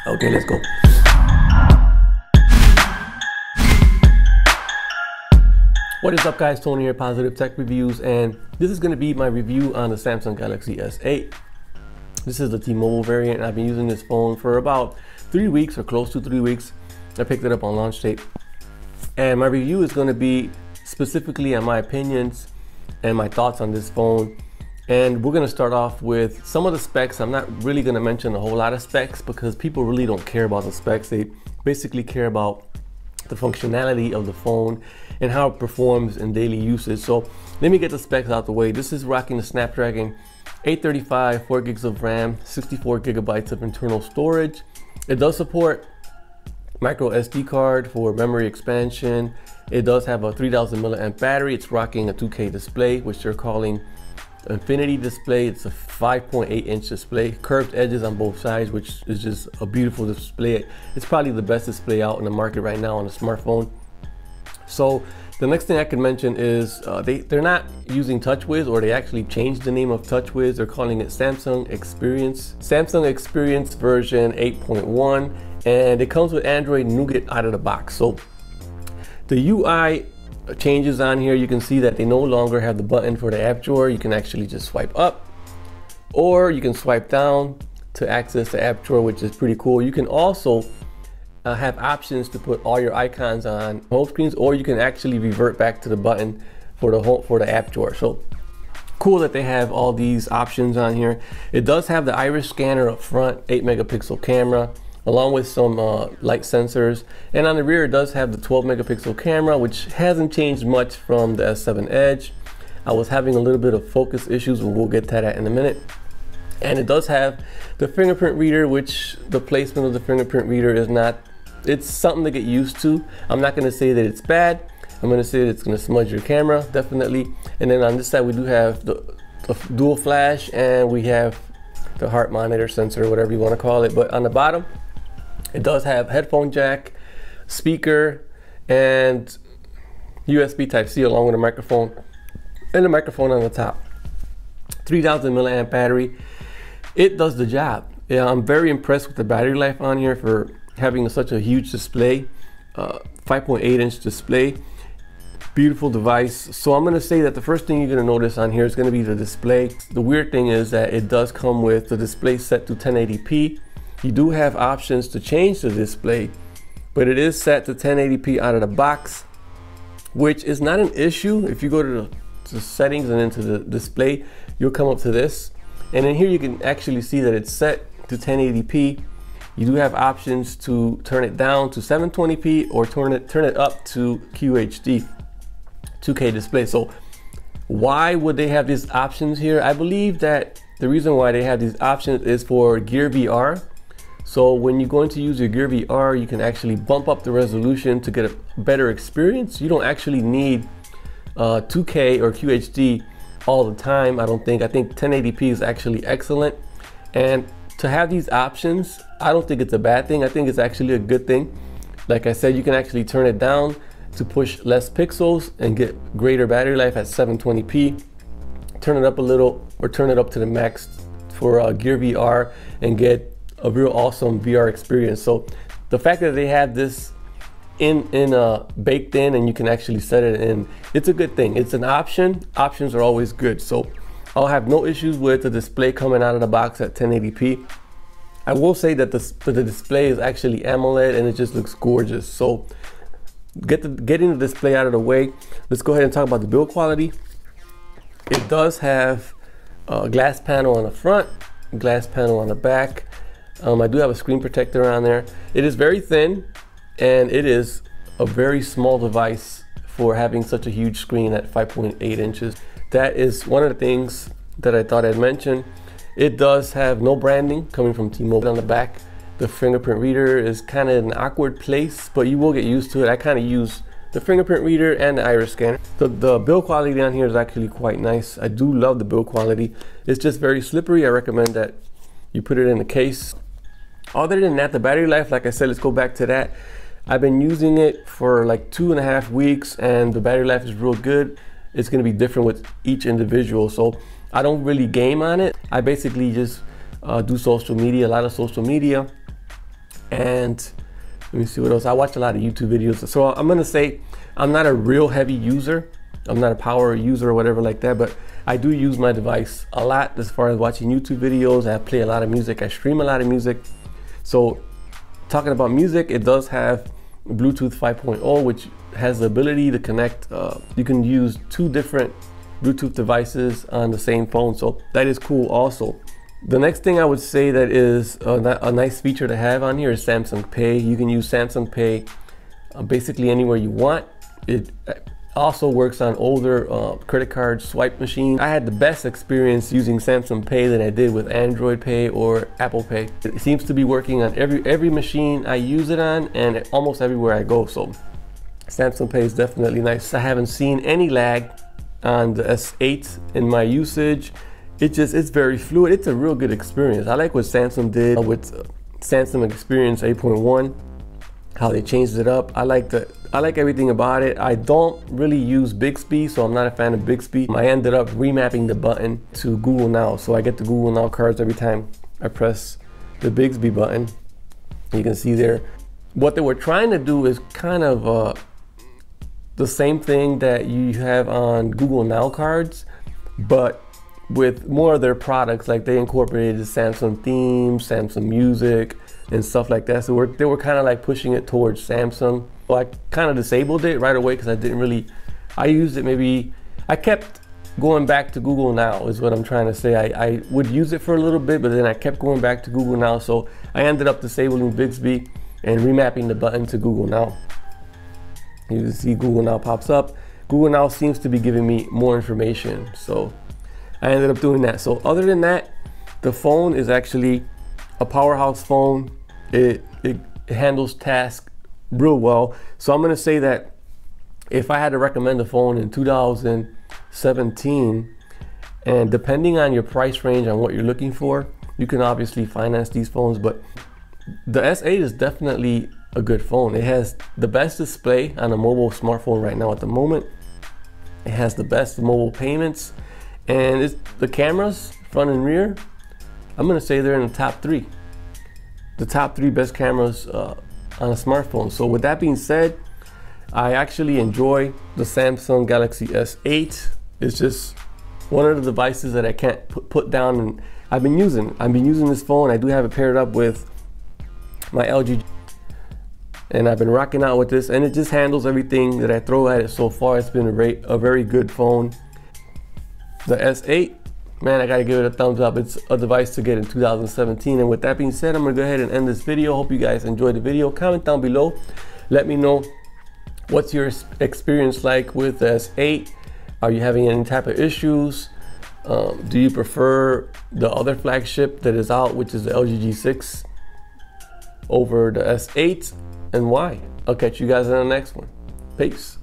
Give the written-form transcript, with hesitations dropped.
Okay, let's go. What is up, guys? Tony here, Positive Tech Reviews, and this is going to be my review on the Samsung Galaxy S8. This is the T-Mobile variant. I've been using this phone for about 3 weeks or close to 3 weeks. I picked it up on launch date, and my review is going to be specifically on my opinions and my thoughts on this phone. And we're going to start off with some of the specs. I'm not really going to mention a whole lot of specs because people really don't care about the specs. They basically care about the functionality of the phone and how it performs in daily usage. So let me get the specs out the way. This is rocking the Snapdragon 835, 4 gigs of RAM, 64 gigabytes of internal storage. It does support micro SD card for memory expansion. It does have a 3000 milliamp battery. It's rocking a 2K display, which they're calling Infinity display. It's a 5.8 inch display, curved edges on both sides, which is just a beautiful display. It's probably the best display out in the market right now on a smartphone. So the next thing I can mention is they're not using TouchWiz, or they actually changed the name of TouchWiz. They're calling it Samsung Experience version 8.1, and it comes with Android Nougat out of the box. So the UI changes on here. You can see that they no longer have the button for the app drawer. You can actually just swipe up, or you can swipe down to access the app drawer, which is pretty cool. You can also have options to put all your icons on home screens, or you can actually revert back to the button for the app drawer. So cool that they have all these options on here. It does have the iris scanner up front, 8 megapixel camera, along with some light sensors, and on the rear it does have the 12 megapixel camera, which hasn't changed much from the S7 Edge. I was having a little bit of focus issues, and we'll get to that in a minute. And it does have the fingerprint reader, which the placement of the fingerprint reader is not, it's something to get used to. I'm not going to say that it's bad. I'm going to say that it's going to smudge your camera, definitely. And then on this side we do have the dual flash, and we have the heart monitor sensor, whatever you want to call it. But on the bottom it does have headphone jack, speaker, and USB Type-C along with a microphone, and a microphone on the top. 3000 milliamp battery. It does the job. Yeah, I'm very impressed with the battery life on here for having such a huge display, 5.8 inch display. Beautiful device. So I'm going to say that the first thing you're going to notice on here is going to be the display. The weird thing is that it does come with the display set to 1080p. You do have options to change the display, but it is set to 1080p out of the box, which is not an issue. If you go to the settings and into the display, you'll come up to this, and in here you can actually see that it's set to 1080p. You do have options to turn it down to 720p or turn it up to QHD, 2K display. So why would they have these options here? I believe that the reason why they have these options is for Gear VR. So when you're going to use your Gear VR, you can actually bump up the resolution to get a better experience. You don't actually need 2K or QHD all the time, I don't think. I think 1080p is actually excellent. And to have these options, I don't think it's a bad thing. I think it's actually a good thing. Like I said, you can actually turn it down to push less pixels and get greater battery life at 720p. Turn it up a little, or turn it up to the max for Gear VR and get a real awesome VR experience. So the fact that they have this baked in, and you can actually set it in, it's a good thing. It's an option. Options are always good. So I'll have no issues with the display coming out of the box at 1080p. I will say that the display is actually AMOLED, and it just looks gorgeous. So getting the display out of the way, let's go ahead and talk about the build quality. It does have a glass panel on the front, glass panel on the back. I do have a screen protector on there. It is very thin, and it is a very small device for having such a huge screen at 5.8 inches. That is one of the things that I thought I'd mention. It does have no branding coming from T-Mobile on the back. The fingerprint reader is kind of in an awkward place, but you will get used to it. I kind of use the fingerprint reader and the iris scanner. The build quality on here is actually quite nice. I do love the build quality. It's just very slippery. I recommend that you put it in the case. Other than that, the battery life, like I said, let's go back to that. I've been using it for like 2.5 weeks, and the battery life is real good. It's going to be different with each individual. So I don't really game on it. I basically just do social media, a lot of social media. And let me see what else. I watch a lot of YouTube videos. So I'm gonna say I'm not a real heavy user. I'm not a power user or whatever like that, but I do use my device a lot as far as watching YouTube videos. I play a lot of music. I stream a lot of music. So talking about music, it does have Bluetooth 5.0, which has the ability to connect. You can use 2 different Bluetooth devices on the same phone. So that is cool also. The next thing I would say that is a nice feature to have on here is Samsung Pay. You can use Samsung Pay basically anywhere you want. It also works on older credit card swipe machines. I had the best experience using Samsung Pay than I did with Android Pay or Apple Pay. It seems to be working on every machine I use it on and almost everywhere I go. So Samsung Pay is definitely nice. I haven't seen any lag on the S8 in my usage. It's very fluid. It's a real good experience. I like what Samsung did with Samsung Experience 8.1, how they changed it up. I like everything about it. I don't really use Bixby, so I'm not a fan of Bixby. I ended up remapping the button to Google Now, so I get the Google Now cards every time I press the Bixby button. You can see there. What they were trying to do is kind of the same thing that you have on Google Now cards, but with more of their products. Like they incorporated Samsung themes, Samsung Music, and stuff like that. So they were kind of like pushing it towards Samsung. So I kind of disabled it right away because I used it I kept going back to Google Now is what I'm trying to say. I would use it for a little bit, but then I kept going back to Google Now. So I ended up disabling Bixby and remapping the button to Google Now. You can see Google Now pops up. Google Now seems to be giving me more information. So I ended up doing that. So other than that, the phone is actually a powerhouse phone. It handles tasks real well. So I'm gonna say that if I had to recommend a phone in 2017, and depending on your price range on what you're looking for, you can obviously finance these phones, but the S8 is definitely a good phone. It has the best display on a mobile smartphone right now at the moment. It has the best mobile payments, and the cameras, front and rear, I'm gonna say they're in the top 3. The top 3 best cameras on a smartphone. So with that being said, I actually enjoy the Samsung Galaxy S8. It's just one of the devices that I can't put down, and I've been using this phone. I do have it paired up with my LG, and I've been rocking out with this, and it just handles everything that I throw at it so far. It's been a very good phone. The S8, man, I gotta give it a thumbs up. It's a device to get in 2017. And with that being said, I'm gonna go ahead and end this video. Hope you guys enjoyed the video. Comment down below. Let me know what's your experience like with the S8. Are you having any type of issues? Do you prefer the other flagship that is out, which is the LG G6, over the S8, and why? I'll catch you guys in the next one. Peace.